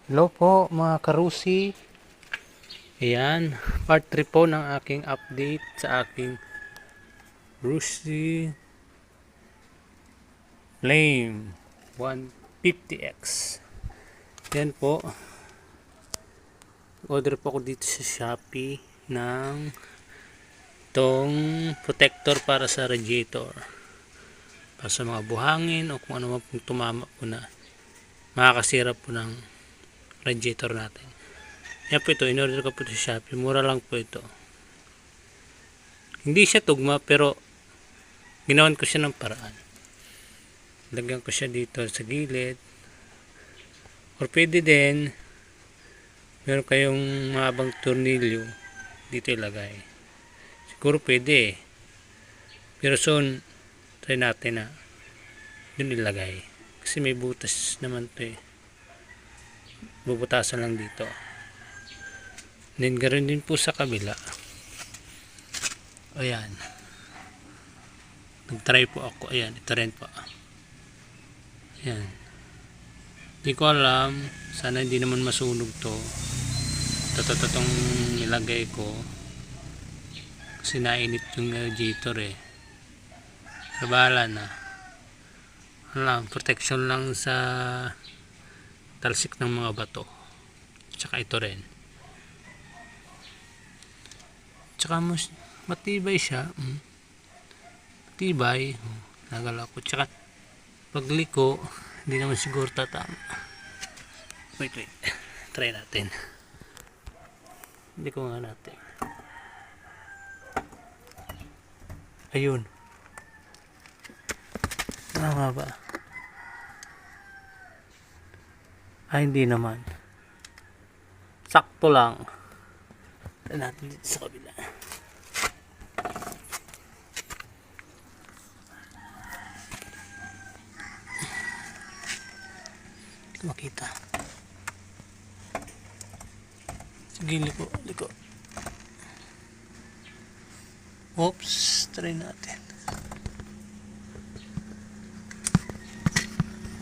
Hello po mga karusi. Ayan, part 3 po ng aking update sa aking Rusi Flame 150X. Yan po. Order po ako dito sa Shopee ng itong protector para sa radiator. Para sa mga buhangin o kung ano man pong tumama po na makakasira po ng radiator natin. Yan po ito, in-order ko po sa Shopee. Mura lang po ito. Hindi siya tugma pero ginawan ko siya ng paraan. Lagyan ko siya dito sa gilid. Or pwede din, meron kayong mahabang tornilyo, dito ilagay. Siguro pwede eh. Pero soon, try natin na dun ilagay. Kasi may butas naman to eh. Bubutasan lang dito. Then ganoon din po sa kabila. Ayan. Nag-try po ako. Ayan, ito rin po. Ayan. Hindi ko alam. Sana hindi naman masunog to. Itong nilagay ko. Kasi nainit yung radiator eh. Pero bahala na. Alam, protection lang sa talsik ng mga bato. Tsaka ito rin. Tsaka matibay siya. Matibay. Nagala ko. Tsaka pagliko, hindi naman siguro tatama. Wait. Try natin. Hindi ko nga natin. Ayun. Tama ba? Ay, hindi naman. Sakto lang. Try natin dito sa kabila. Hindi makita. Sige, liko. Oops, try natin.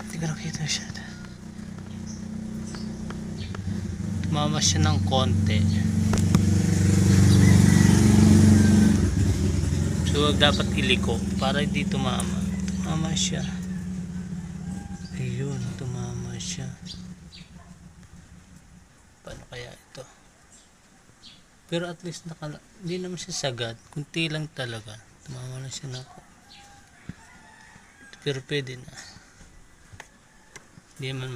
Hindi ko nakita siya. Tumama siya ng konti. So, dapat iliko para hindi tumama. Tumama siya. Ayun, tumama siya. Paano kaya ito? Pero at least hindi naman siya sagad. Kunti lang talaga. Tumama na siya na ako. Pero pwede na. Hindi naman